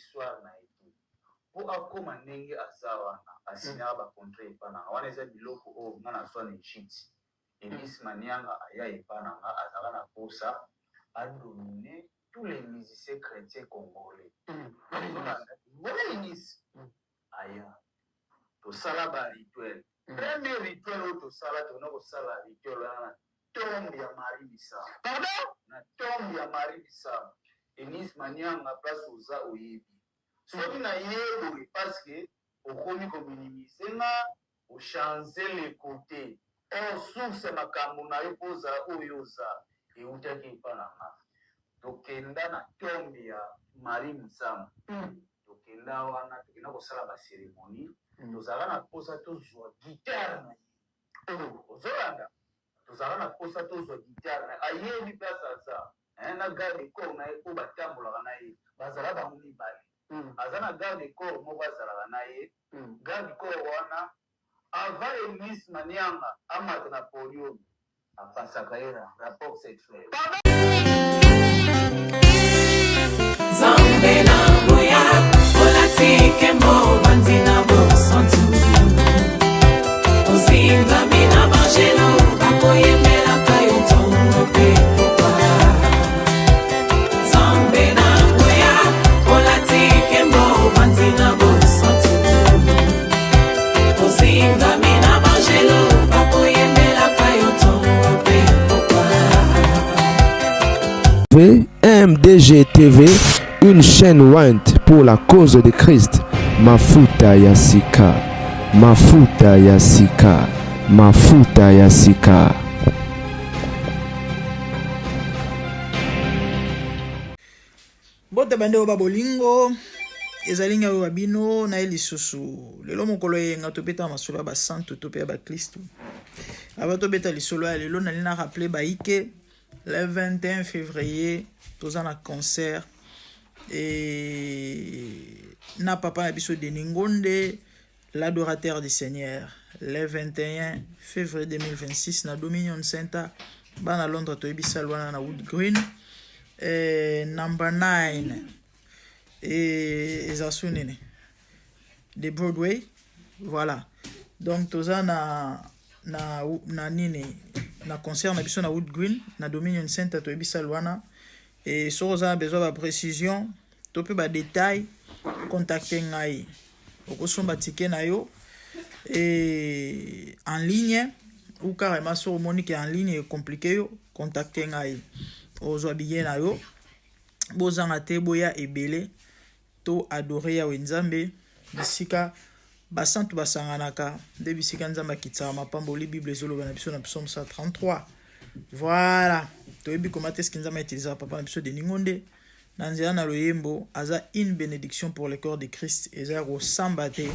histoire na etu po akoma ndenge aza wana asinyaka bacontre epa nanga wana eza biloko oyo nga na zwa na Egypte Enis Manianga aya epa nanga azala na posa adomine tous les musiciens chrétiens congolais voilà Enis aya tosala barituel premier rituel oyo tosala tona kosala rituel wana na tombe ya Marie Bissama na tombe ya Marie Bissama Enis Manianga place oza oyebi soki na yeboye parce que okomi kominimize nga ochange le côté source makambo na yo mpo ozala oyo oza eutaki epa na nga tokenda na tombe ya Marie Bissama tokenda wana tokenda kosala baceremonie tozala na posa tozwa gitare na ye ozolanda tozala na posa tozwa gitare na ayebi place aza na garde corps na ye mpo batambolaka na ye bazala bango mibale aza na garde corps moko azalaka na ye garde corps wana avant Enis Manianga amata na podium apasaka ye na rapport sexuel Zambe na moya olatike mo vanzina bosantu ozinga mina bangelo bakoyemela kayo tongo pe Zambe na moya olatike mo vanzina bosantu ozinga mina bangelo bakoyemela kayo tongo pe MDG TV, une chaîne Want pour la cause de Christ. Mafuta ya sika, mafuta ya sika, mafuta ya sika. Bote bande oba bolingo ezalinga oba bino na elisusu lelo mokolo yenga topeta masolo ba santo topea ba Kristo aba tobeta lisolo ya lelo na lina rappeler baike le 21 février toza na concert et na papa na biso Denis Ngonde l'adorateur du Seigneur le 21 février 2026 na Dominion Center bana Londres toyebisa lwana na Wood Green number 9 et ezasunene de Broadway voilà donc toza na nini na concert na biso na Wood Green na Dominion Center toyebisa lwana et si vous avez besoin de précision to pe ba détail contacter ngai okosomba ticket na yo et en ligne ou carrément sur monique en ligne est compliqué yo contacter ngai ozo bien na yo bozanga te boya ebele to adorer ya Nzambe bisika basantu basanganaka de bisika Nzamba kitsa mapambo li Bible ezoloba na biso na Psaume 133 voilà toyebi comment est-ce qu'ils ont utilisé papa na biso Denis Ngonde na nzela na loyembo aza une bénédiction pour le corps de Christ eza ko sambate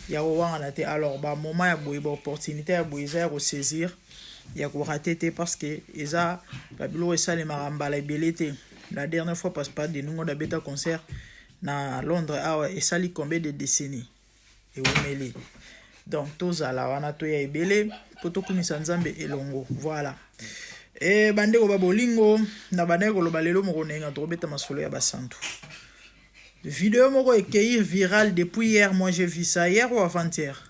ya wanga na te alors ba moment ya boye ba opportunité ya boye ya ko saisir ya ko rater te parce que eza ba bilo esale marambala ebelete la dernière fois passe pas Denis Ngonde beta concert na Londres awa esali combien de décennies et omeli donc tozala wana to ya ebele poto kumisa Nzambe elongo voilà et bande ko babolingo na bande ko loba lelo moko nenga to beta masolo ya basantu vidéo moko écrire viral depuis hier moi j'ai vu ça hier ou avant-hier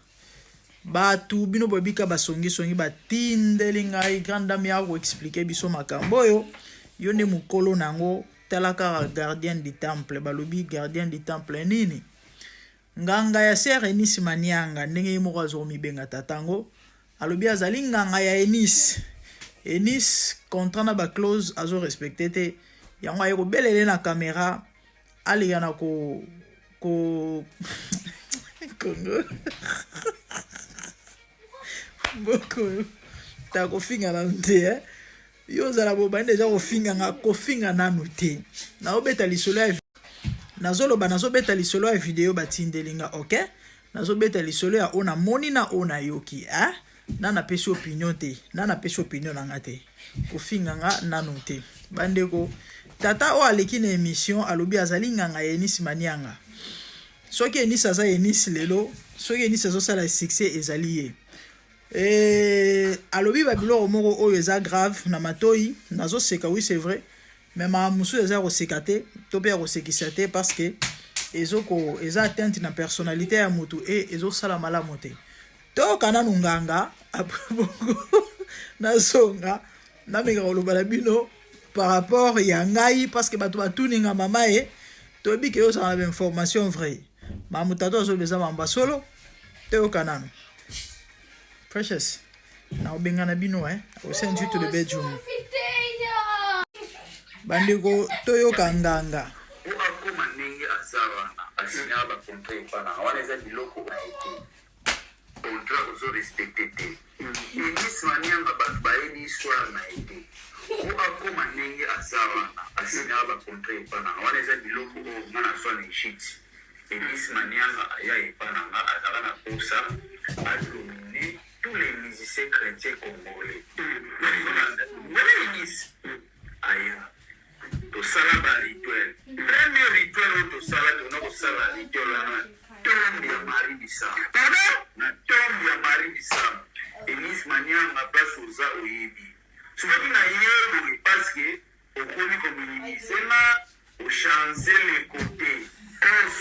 ba tu bino bobika basongi songi batindeli ngai grande dame ya ko expliquer biso makambo yo ne mukolo nango talaka gardien du temple balobi gardien du temple nini nganga ya sere Enis Manianga ndenge moko azomi benga tatango alobi azali nganga ya Enis contrat na ba clause azo respecté te yango ayeko belele na caméra ali yana ko Congo boko ta ko finga na nte yo zala bo bande ja ko finga nga ko finga nanu te na obeta lisolo ya nazoloba nazobeta lisolo ya video batindelinga OK nazobeta lisolo ya ona moni na ona yoki nana pesi opinion te nana pesi opinion na ngate ko finga nga nanu te bandeko tata o aleki na émission alobi azali nganga ya Enis Manianga soki Enis aza Enis lelo soki Enis azo sala succès ezali alobi ba biloko moko oyo eza grave na matoi nazo seka oui c'est vrai mais ma musu eza ko sekate to pe ko sekisa te parce que eza atteinte na personnalité ya mutu ezosala malamu te toyoka nanu nganga après bongo nazonga nameka koloba na bino par rapport ya ngai parce que bato batuninga mama ye toyebi ke yozala na information vrai mamutato azolobeza mamba solo toyoka nanu Precious na obenga na bino au send you to the bedroom bandeko toyoka nganga akoma ndenge azawana asinya bakontra epana wana eza biloko na ete kontra ozorespecte te eglise manianga bato bayebi histoire na ete akoma ndenge azawana asinya bakontra epana wana eza biloko oyo nga nazwa na egypte eglise manianga aya epananga azala na posa adomine tous les musiciens chrétiens congolais voilà église aya tosala ba rituel premier rituel oyo tosala tona kosala rituel wana tombe ya Marie Bisamba na tombe ya Marie Bisamba Elise Manianga place oza oyebi soki na yebi parce que okomi kominimize na ochange le côté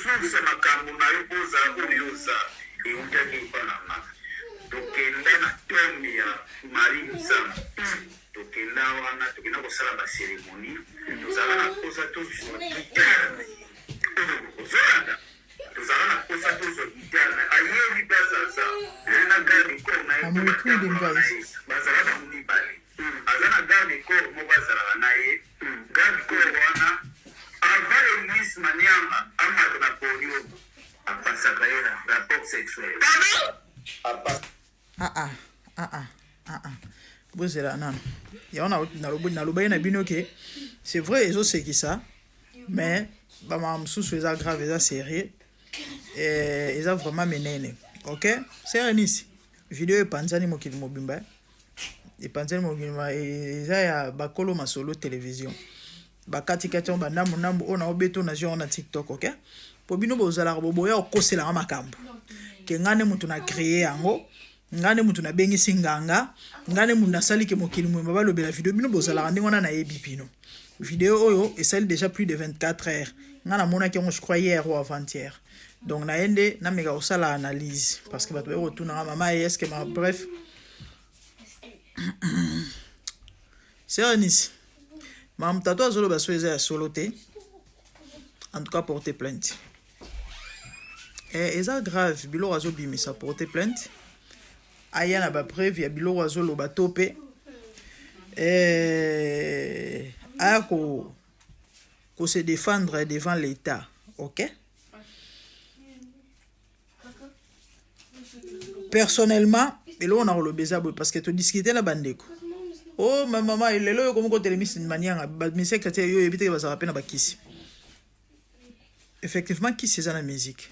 source makambo na yo ozala oyo oza eutaki epanama tokenda na tombe ya Marie Bisamba tokenda wana tokenda kosala baceremonie tozala na posa tozwa gitare ozolanda tozala na posa tozwa gitare ayebi place aza na garde corps na ye bazala bamibale aza na garde corps moko azalaka na ye garde corps wana avant Elise Manianga amata na polio apasaka ye na rapport sexuel bozela nano yaona nalobai na bino ke c'est vrai ezosekisa mais bamama mosusu eza grave eza sérieux eza vraiment menene ok serenisi video epanzani mokili mobimba epanzani mokili eza ya bakolo masolo télévision bakatikati bandambu oyo naobeto na genre na TikTok ok po bino bozalaka boboya okoselanga makambo ke ngane mutu na créer yango ngane mutu na bengisi nganga ngane mutu nasali ke mokili mwemba balobela video bino bozalaka ndenge wana nayebi bino video oyo esali déjà plus de 24 heures ngana monaki yango je crois hier ou avant-hier donc naende nameka kosala analyse parce que bato baye kotunanga mama est-ce que bref Serenisi mam tato azoloba so eza ya solo te en tout cas porter plainte eza grave biloko azobimisa porter plainte aya na bapreuve ya biloko azoloba to mpe aya se défendre devant l'état ok personnellement eloko na kolobeza boye parce que todiscute na bandeko oh ma mama lelo yo komi kotelemisi manianga bamisie chrétien yo yebi teke bazala mpe na bakisi effectivement kisi eza na musique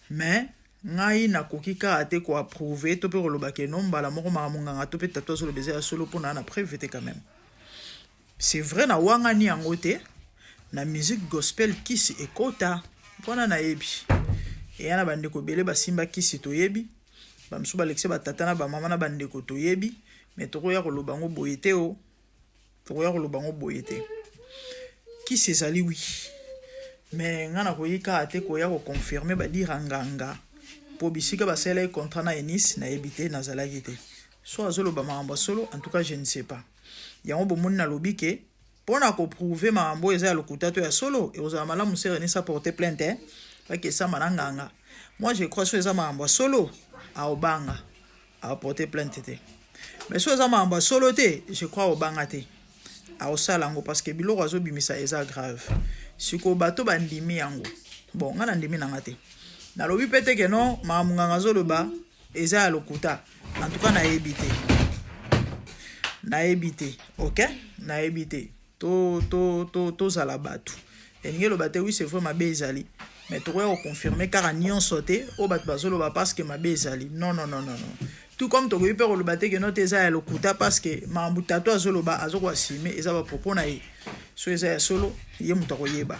mais ngai nakoki kaka te koapprouve to mpe koloba ke no mbala moko makambo nganga to mpe tato azolobeza ya solo mpo na na preuve te quand même c'est vrai na wangani yango te na musique gospel kisi ekota mpona nayebi eya na bandeko ebele basimba kisi toyebi bamisusu balekise batata na bamama na bandeko toyebi mais tokoya koloba yango boye te o tokoya koloba yango boye te kisi ezali wi mais nga nakoki kaka te koya koconfirme badira nganga po bisika basala contrat na Enis nayebi te nazalaki te so azoloba makambo solo en tout cas je ne sais pas yango bomoni nalobi ke mpona koprouve makambo eza ya lokuta to ya solo ekozala malamu sere Enis aporte plainte pake esamba na nganga moi je crois so eza makambo solo aobanga aporte plainte te mais so eza makambo solo te je crois obanga te aosala yango parce que biloko azobimisa eza grave siko bato bandimi yango bon nga na ndimi nanga te nalobi pe te ke non makambo nganga azoloba eza ya lokuta en tout cas nayebi te ok nayebi te tozala bato elingi eloba te oui c'est vrai mabe ezali mais tokoya koconfirme kaka nyonso te oyo bato bazoloba parce que mabe ezali non tout comme tokoki mpe koloba te ke no te eza ya lokuta parce que makambo tato azoloba azokoasime eza bapropos na ye so eza ya solo ye moto akoyeba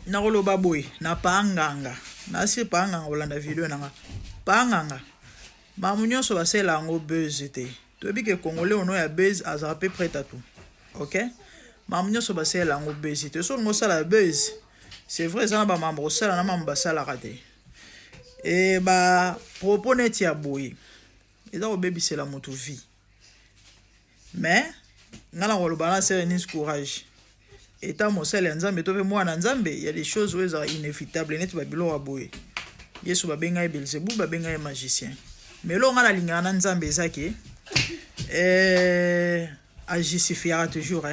nakoloba boye na paanganga nasi paanganga olanda video nanga paanganga makambo nyonso basala yango buzz te toyebi ke congolais ono ya buzz azala mpe prêt à tout ok makambo nyonso basalela yango bezi te so ngosala bezi c'est vrai eza na bamambo osala na mambo basalaka te e bapropos neti ya boye eza kobebisela moto vie mais nga na koloba na sere nis courage eta mosala ya nzambe to mpe mwana nzambe ya des choses oyo ezaka inévitable neti babiloko ya boye yesu babenga ye belzebul babenga ye magicien mais eloko nga nalingaka na nzambe eza ke ajustifiaka toujours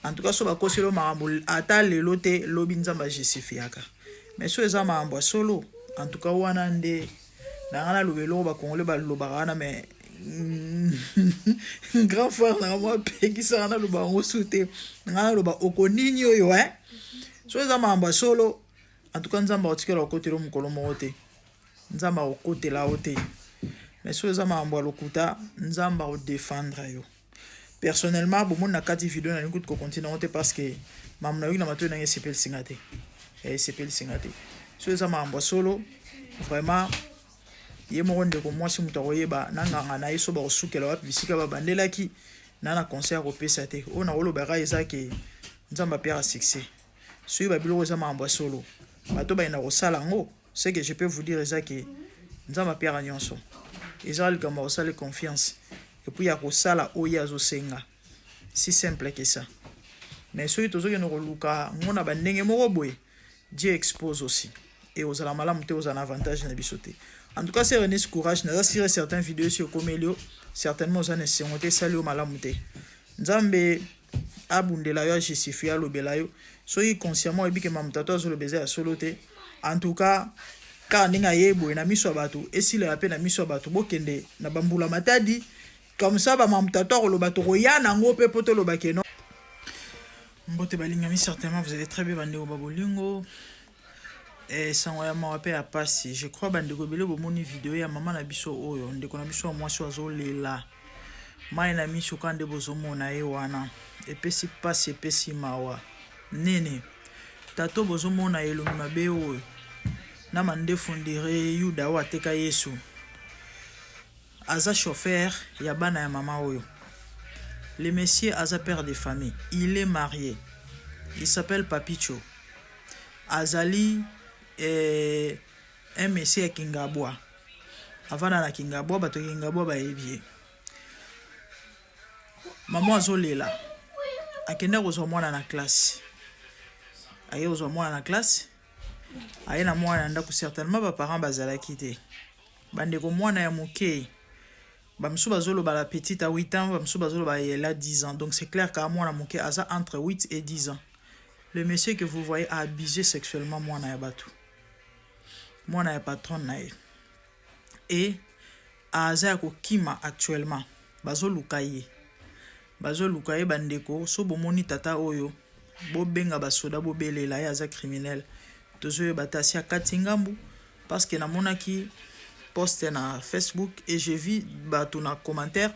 en tout cas so bakoseli makambo ata lelo te lobi nzambe ajustifiaka mais so eza makambo ya solo en tout cas wana nde nanga naloba eloko bakongole balobaka wana mais grand frère nanga mwa apekisaka naloba yango su te nanga naloba okonini oyo so eza makambo ya solo en tout cas nzambe akotikela okotela mokolo moko te nzambe akokotela yo te mais so eza makambo ya lokuta nzambe akodefendre yo personnellement bomoni na kati video nalingi kuti kokontina yango te parce que makambo na yoki na matoi nange esepelisinga te esepelisinga te so eza makambo ya solo vraiment ye moko ndeko mwasi moto akoyeba na nganga na ye so bakosukela wapi bisika babandelaki na conseil akopesa te oyo nakolobaka eza ke nzambe apeyaka succès soki babiloko eza makambo ya solo bato bayenda kosala yango ce que je peux vous dire eza ke nzambe apeyaka nyonso eza likambo akosala confiance epuis ya kosala oyo azosenga si simple que ça mais soki tozokende koluka ngo na bandenge moko boye Dieu expose aussi et ozala malamu te ozala na avantage na biso te en tout cas c'est René Courage naza sire certaines vidéos sur Komelio certainement oza na esengo te esali yo malamu te nzambe abundela yo ajustifie alobela yo soki consciemment oyebi ke mamutato azoloba eza ya solo te en tout cas kaka ndenge ayeboye na miso ya bato esilaka mpe na miso ya bato bokende na bambula matadi comme ça bamamutato akoloba tokoya nango mpe po tolobake no mbote balingami certainement vous allez très bien bandeko babolingo sango ya mawa pe ya pasi je crois bandeko ebele bomoni video ya mama na biso oyo ndeko na biso ya mwasi azolela mai na miso ka nde bozomona ye wana epesi pasi epesi mawa nene tato bozomona elongi mabe oyo na mandefu ndire yuda oyo ateka yesu aza chauffeur ya bana ya mama oyo le monsieur aza père de famille il est marié il s'appelle Papicho azali un monsieur ya Kingabwa avana na Kingabwa bato Kingabwa bayebi maman azolela akende kozwa mwana na classe aye kozwa mwana na classe aye na mwana ndako certainement ba parents bazalaki te bandeko mwana ya moke bamsu bazoloba la petite à 8 ans bamsu bazoloba elle a 10 ans donc c'est clair qu'à mwana moke aza entre 8 et 10 ans le monsieur que vous voyez a abusé sexuellement mwana ya bato mwana ya patron na ye et aza ya kokima actuellement bazoluka ye bandeko so bomoni tata oyo bobenga basoda bobelela ye aza criminel tozoyeba te asi akati ngambu parce que namonaki poste na Facebook et j'ai vu bato na commentaire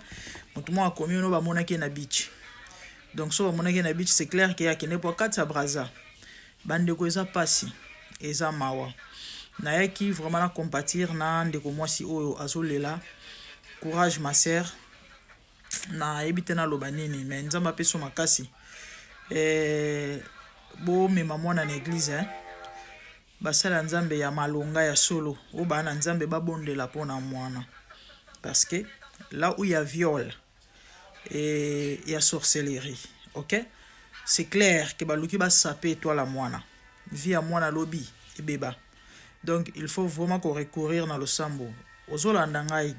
moto mo akomi ono bamonaki na beach donc so bamonaki na beach c'est clair que yakende po kati ya braza bandeko eza pasi eza mawa nayaki vraiment na compatir na ndeko mwasi oyo azolela courage ma sœur na yebi te naloba nini mais nzambe apeso makasi bomema mwana na église basala nzambe ya malonga ya solo oyo bana nzambe babondela mpona mwana parce que là où il y a viol et il y a sorcellerie ok c'est clair que baluki basape toi la mwana vie ya mwana lobi ebeba donc il faut vraiment qu'on recourir na losambo ozolanda ngai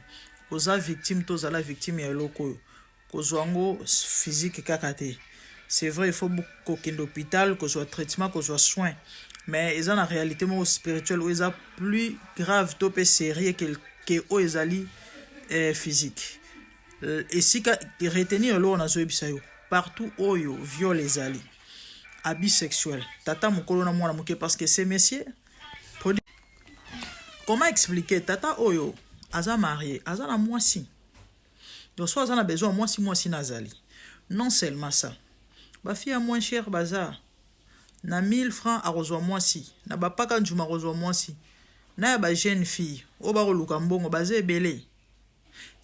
oza victime tozala victime ya eloko oyo kozwa yango physique kaka te c'est vrai il faut kokende hôpital kozwa traitement kozwa soin mais ils ont en réalité mon spirituel où ils ont plus grave topé sérieux que où ils allaient physique et si retenir l'eau na zoebisayo partout où yo viol les ali abus sexuel tata mokolo na mwana moke parce que ces messieurs comment expliquer tata oyo aza marié aza na mwasi donc soit aza na besoin mwasi nazali non seulement ça ba fille à moins cher bazar na 1000 francs a rozwa mwasi na bapaka njuma rozwa mwasi na ya ba jeune fille o ba koluka mbongo baze ebele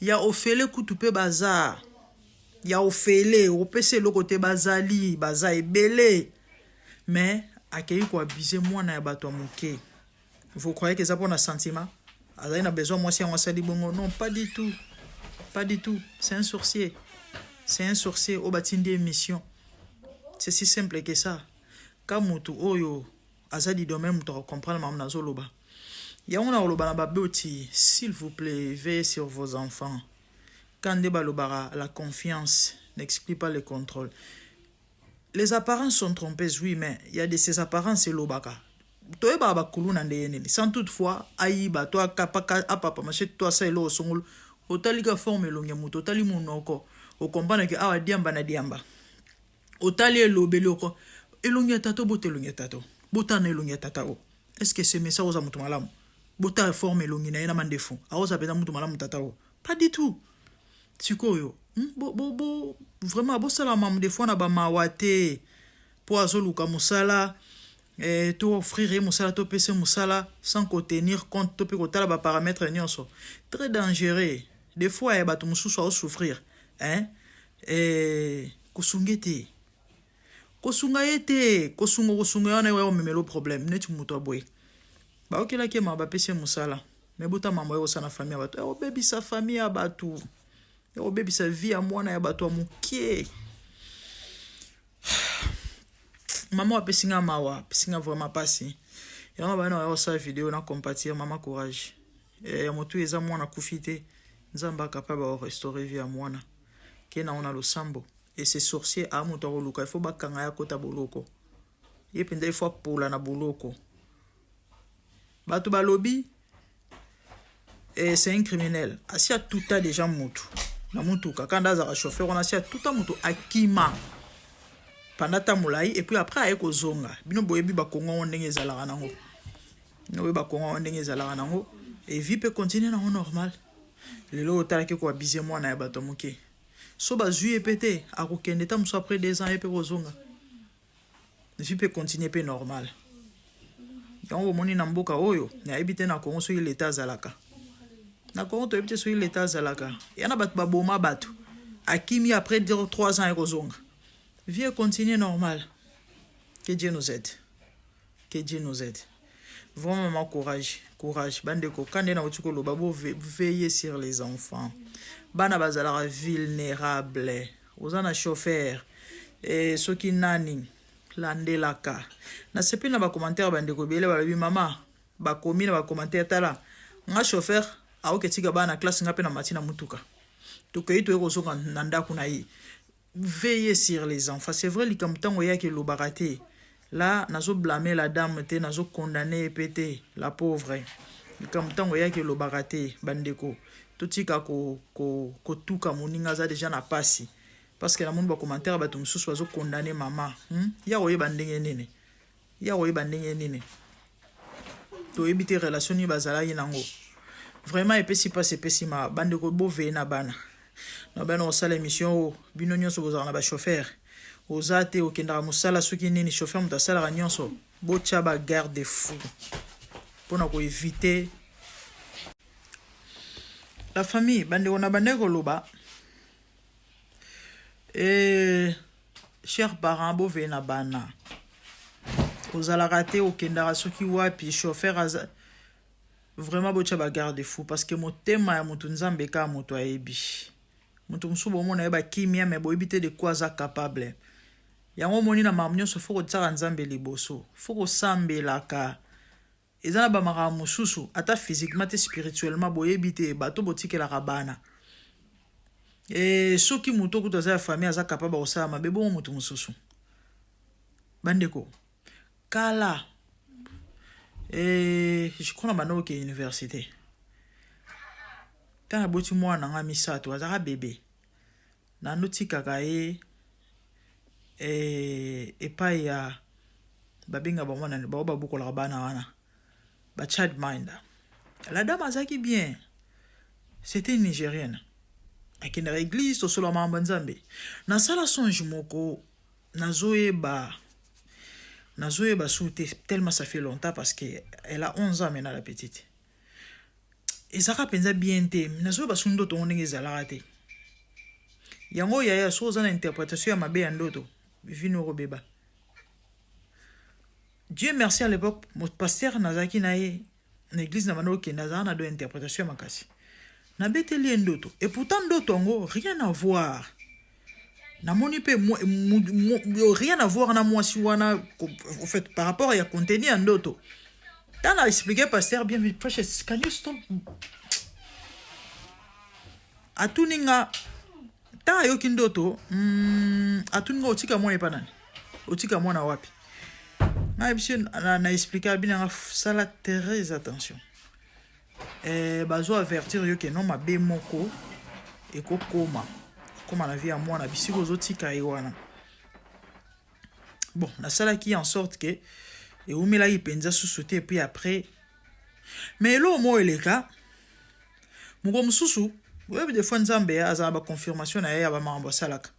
ya ofele kutu pe bazar ya ofele opese eloko te bazali baza ebele mais akei koabuse mwana ya bato ya moke. Vous croyez que ça pour un sentiment? Alors il a besoin moi si on s'est dit bon non pas du tout. Pas du tout. C'est un sorcier. C'est un sorcier au bâtiment des missions. C'est si simple que ça. Quand mutu oyo azadi domaine mutu comprendre mam nazo loba. Ya on a loba na baboti, s'il vous plaît, veillez sur vos enfants. Quand débat lobara, la confiance n'exclut pas le contrôle. Les apparences sont trompeuses, oui, mais il y a de ces apparences et lobaka. Toi ba ba kuluna ndeyeni. Sans toutefois ayiba toi kapaka apapa maché toi ça elo songol. Otali ka forme longe mutu, otali monoko. O comprendre que awa diamba na diamba. Otali elobeloko. Elonge tato bote elonge tato. Botana elonge tatao. Est-ce que c'est message aux amutu malamu? Bota forme elonge na ina mandefu. Aoza peza mutu malamu tatao. Pas du tout. Sikoyo. Vraiment bo sala mam des fois na ba mawate. Po azoluka musala. Tu offrir musala to pese musala sans tenir compte to pe kotala ba paramètres nyonso. Très dangereux. Des fois e batu mususu a souffrir. Kosungete. Kosunga ete, kosunga yana yo memelo problème, neti muto aboy. Ba okela ke ma ba pese musala. Me buta mama yo sana famille abatu. O baby sa famille abatu. O baby sa vie a mwana ya batu amukie. Maman a pesinga mawa, pesinga vraiment pasi. Ya ba na yo sa vidéo na compatir maman courage. Ya motu eza mwana kufite. Nzamba capable de restaurer vie à mwana. Kena on a le sambo. Et ces sorciers à moto luka, il faut bakanga ya kota boloko. Il pende il faut pola na boloko. Batu balobi et c'est un criminel. Asia tuta déjà mutu. Na mutu kakanda za chauffeur on asia tuta mutu akima. Pandata mulai et puis après ayeko zonga. Bino boyebi ba kongo ndenge ezalaka nango. No ba kongo ndenge ezalaka nango et vie peut continuer na normal. Lelo otalaki ko abiser mwana ya bato moke. So bazui epete akokende ta muso après 2 ans epe kozonga. Je peux continuer pe normal. Yango moni na mboka oyo na ebite na Congo so l'état zalaka. Na Congo to ebite so l'état zalaka. Yana bat baboma batu. Akimi après 3 ans ekozonga. Vie continue normal. Que Dieu nous aide. Que Dieu nous aide. Vraiment courage. Courage. Bandeko kande na otuko lo babo veiller sur les enfants. Bana bazala vulnérable. Ozana chauffeur et soki nani landelaka. Na sepi na ba commentaire bandeko bele balobi mama ba komi na ba commentaire tala. Nga chauffeur aoketika bana classe ngape na matina mutuka. Tokeyi to ekozonga na ndaku na yi. Veillez sur les enfants. C'est vrai likamtango yake lo barate. Là, nazo blâmer la dame te, nazo condamner pété la pauvre. Comme tango yake lo barate bandeko. Tutika ko tuka moninga za déjà na pasi. Parce que la monde ba commentaire ba tum susu bazo condamner maman. Ya oye bandenge nene. Ya oye bandenge nene. To ebite relation ni bazala yinango. Vraiment epesi passe epesi ma bandeko bo ve na bana. Na bana osala émission bino nyonso bozala na ba chauffeur. Ozate okendara musala soki nini chauffeur mutasala nyonso bocha ba garde fou pona ko éviter la famille bande on a bandeko loba chers parents bo vena bana ozala raté okendara soki wapi chauffeur aza vraiment bocha ba garde fou parce que motema ya mutu nzambe ka moto ayebi mutu musubo mona yeba kimia me boyebite de quoi za capable. Yango moni na mamnyo so foko tsara nzambe liboso foko sambelaka ezana ba mara mususu ata physiquement et spirituellement boyebite bato botikela rabana soki muto kutoza ya famille aza capable osala mabe bo mutu mususu bandeko kala je crois na bano ke université tana boti mwana nga misato azaka bébé na notika kae epai ya babinga ba mwana ba bukola bana wana ba child minder. La dame azaki bien. C'était une Nigérienne. Akina l'église to solo mamba nzambe. Na sala songe moko nazoeba soute tellement ça fait longtemps parce que elle a 11 ans maintenant la petite. Et ça penza bien te nazoeba sundo to ndenge zalaka te. yango yaya so oza na interprétation ya mabe ya ndoto vino robeba. Dieu merci à l'époque mon pasteur nazaki na ye na église na bando okende azala na do interprétation ya makasi na beteli ndoto et pourtant ndoto yango rien à voir namoni pe rien à voir na mwasi wana en fait par rapport à contenu ya ndoto tant a expliqué pasteur bien precious can you stop atuninga ta yoki ndoto atuninga otika mwana epanani otika mwana wapi na expliquer bien sala très attention bazo avertir yo que non mabe moko ekokoma koma na vie ya mwana bisiko ozotika ewana bon na sala qui en sorte que eumela ipenza susu te puis après mais lo mo eleka mugo mususu oyebi des fois nzambe azala ba confirmation na ya ba mambo salaka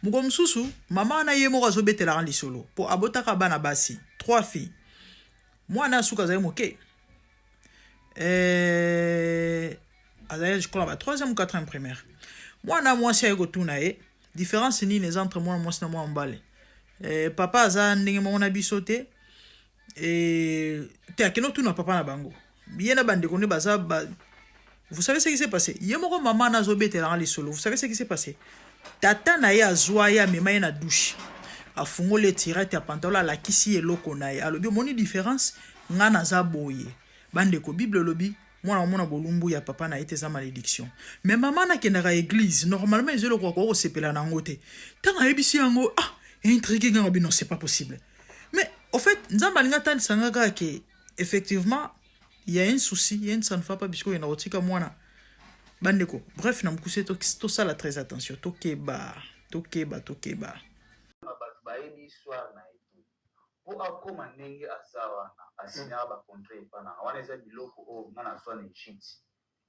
mugo mususu mama na ye moko azobetela lisolo po abotaka bana basi 3 filles mwana suka zaye moke azali je crois ba 3e ou 4e primaire mwana mwasi aye kotuna ye différence nini eza entre mwana mwasi na mwana mobali papa aza ndenge moko na biso te te akende otuna papa na bango ye na bandeko nde baza vous savez ce qui s'est passé ye moko mama na azobetelanga lisolo vous savez ce qui s'est passé tata na ye azwa ye amema ye na douche afungoli tirete ya pantalon alakisi ye eloko na ye alobi omoni différence nga naza boye bandeko bible lobi mwana omona bolumbu ya papa na ye te eza malédiction mais mama nakendaka église normalement ezoeloko kokosepela nango te ntango ayebisi yango intrigue nga ngobi non c'est pas possible mais au fait nzambe alingi atandisanga kaka ke effectivement il y a un souci il y a une ça ne va pas bisiko yena kotika mwana bandeko bref na mokuse tosala très attention tokeba bayebi histoire na ye po akóma ndenge aza wana asinyaka bacontre epa nanga wana eza biloko oyo nga na swa na egypte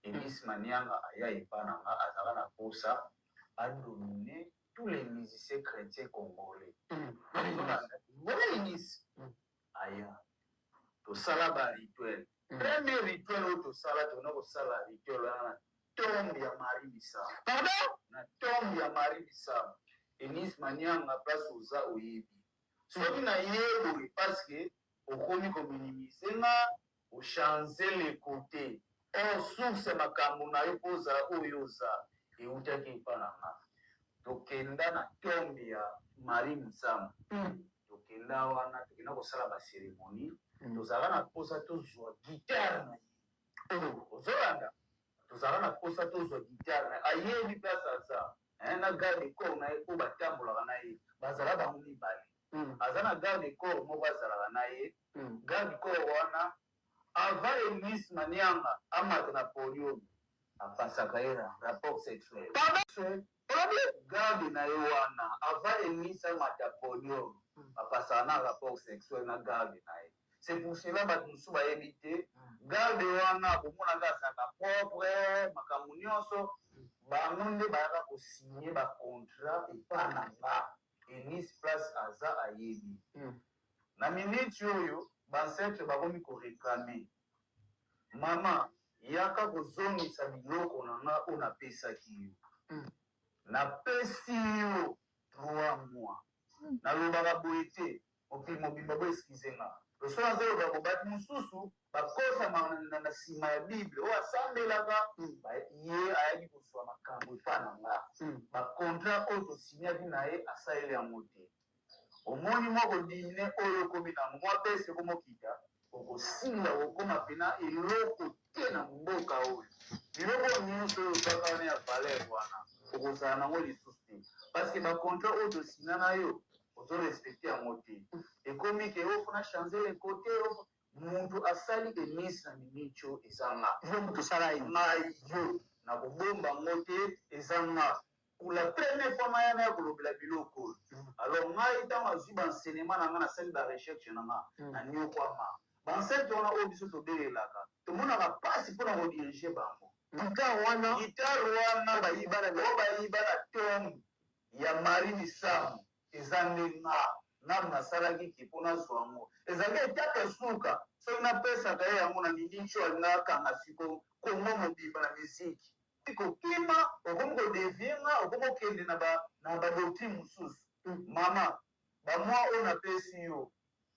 elisi manianga aya epa nanga azala na posa adomine tous les musiciens chrétiens congolais elisi aya tosala barituel premier rituel oyo tosala tona kosala rituel wana na tombe ya Marie Bissau na tombe ya Marie Bissau elisi manianga place oza oyebi soki na yeboye parce que okomi kominimize nga ochange le côté source makambo na yo kozala oyo oza eutaki epa na nga tokenda na tombe ya Marie Bissau tokenda wana tokenda kosala baceremonie tozala na posa tozwa guitare na ye ozolanda tozala na posa tozwa guitare na ye ayebi place aza na garde corps na ye oyo batambolaka na ye bazala bango mibale aza na garde corps moko azalaka na ye garde corps wana ava elise manianga amata na podium apasaka ye na rapport sexuel garde na ye wana ava elise amata podium apasaka na rapport sexuel na garde na ye c'est pour cela bato mosusu bayebi te garde wana bomonaka azalaka propre makambo nyonso bango nde bayaka kosinye bacontrat epa na nga elise place aza ayebi na miniti oyo bancetre bakomi koreklame mama yaka kozongisa biloko na nga oyo napesaki yo napesi yo 3 mois nalobaka boye te mobimba bo eskize nga losola azoloba kobati mosusu bakosama na nsima ya bible oyo asambelaka ye ayaki kozwa makambo epa na nga bacontrat oyo tosinyaki na ye asaleli yango te omoni moko dine oyo okomi nango mwa pese komokita okosinga okoma pena eloko te na mboka oyo biloko nyonso oyo kaka wana ya valer wana okozala nango lisusu te parceke bacontrat oyo tosina na yo ozorespecte yango te ekomi ke ofuna change le kote muntu asali emisi na miniti oyo eza ngai yo na kobomba ngo te eza nga pour la première fois mayana ya kolobela biloko oyo alors ngai ntango azwi baenseignement na nga nasali barecherche na nga na nyokwama baenceinte wana oyo biso tobelelaka tomonaka mpasi mpona kodirige bango gitare wana bayiba na tombe ya Marie Bissau eza nde nga nasalaki ki mpona zwa yango ezalaki etaka suka soki napesaka ye yango na miniti oyo alingaka kanga siko kongo mobimba na miziki kokima okomi kodevienga okomi okende na badoctrine mosusu mama bamwa oyo napesi yo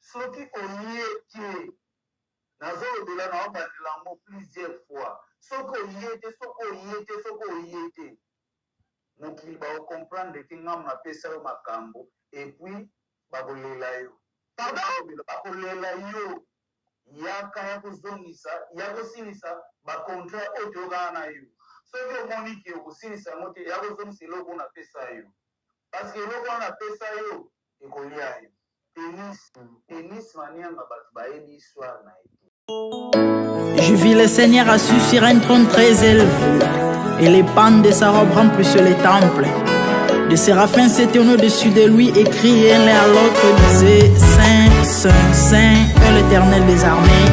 soki oye te nazolobela na obandela yango plusieurs fois soki oye te mokili bakokomprendre te ngamu napesa yo makambo epuis bakolela yo bakolela yo yaka ya kozongisa ya kosilisa bakontrat oyo toyokana na yo soki omoni ke okosilisa yango te ya kozongisa eloko napesa yo parce que eloko wana napesa yo ekolia yo tennis manianga bato bayebi histoire na ye. Je vis le Seigneur assis sur un trône très élevé, et les pans de sa robe remplissent les temples. Les séraphins s'étaient au-dessus de lui et criaient l'un à l'autre, disaient Saint, Saint, Saint est l'Éternel des armées.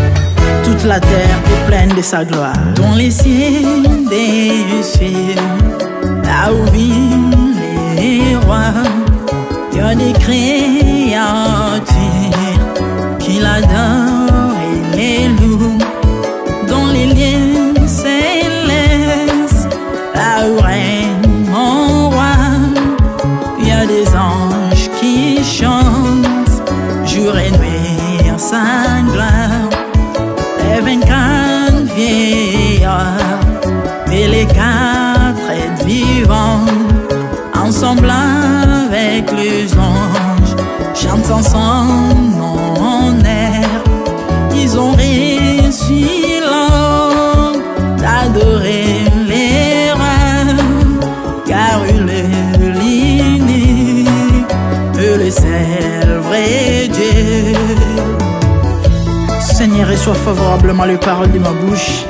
Toute la terre est pleine de sa gloire. Dans les cieux des cieux, là où vivent les rois, il y a des créatures qui l'adorent et les louent. Dans les lieux célestes, là où règne mon roi, il y a des anges qui chantent jour et nuit en sa gloire. Les 24 vieillards et les 4 êtres vivants, ensemble avec les anges, chantent ensemble en air. Ils ont réussi l'homme d'adorer les rois, car il est l'unique, le seul vrai Dieu. Seigneur, reçois favorablement les paroles de ma bouche,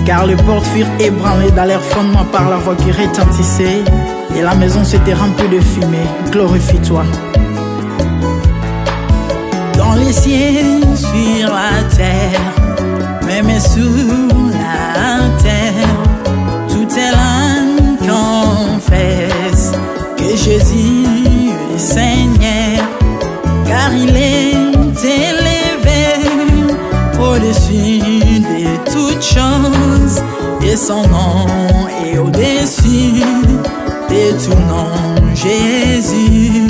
car les portes furent ébranlées dans leur fondement par la voix qui retentissait, et la maison s'était remplie de fumée. Glorifie-toi. Dans les cieux, sur la terre, même sous la terre, tout est l'âme confesse que Jésus est Seigneur, car il est élevé au-dessus de toutes choses, et son nom est au-dessus de tout nom. Jésus,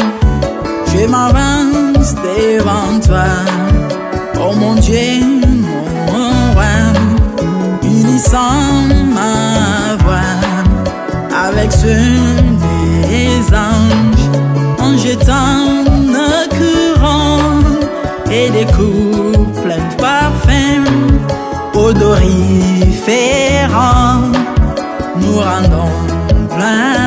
je m'avance devant toi, oh mon Dieu, mon roi, unissant ma voix avec ceux des anges, en jetant nos courants et des coups pleins de parfums odoriférants, nous rendons gloire.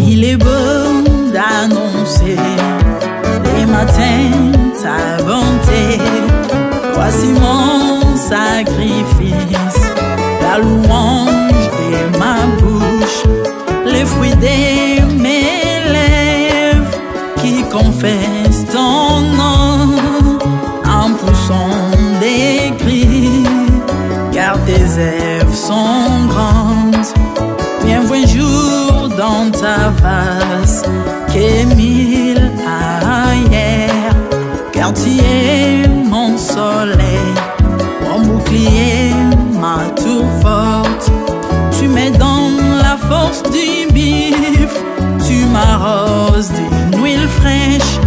Il est beau d'annoncer les matins ta bonté. Voici mon sacrifice, la louange de ma bouche, les fruits de mes lèvres qui confessent ton nom en poussant des cris, car tes œuvres sont grandes. Bienvenue jour dans ta face, que mille ailleurs, car tu es mon soleil, mon bouclier, ma tour forte. Tu me donnes la force du bif, tu m'arroses d'une huile fraîche.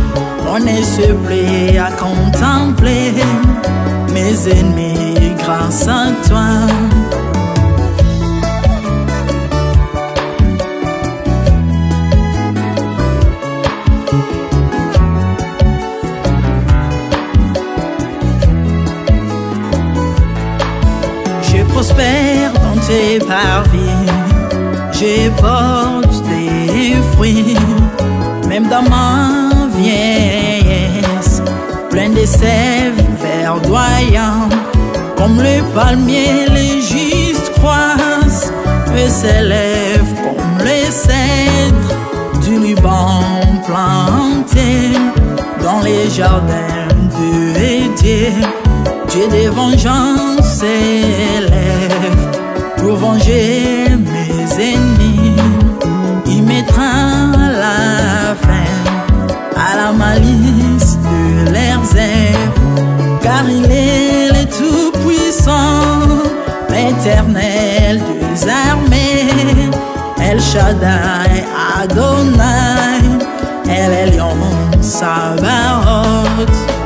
On se plaît à contempler mes ennemis grâce à toi. prospère dans tes parvis. Je porte des fruits, même dans ma vieillesse, plein de sève verdoyant. Comme le palmier, les justes croissent et s'élèvent comme les cèdres du Liban planté dans les jardins de Dieu. Dieu de vengeance s'élève pour venger mes ennemis. Il mettra la fin à la malice de leurs œuvres, car il est le Tout-Puissant, l'Éternel des armées, El Shaddai Adonai, El Elyon Sabaoth.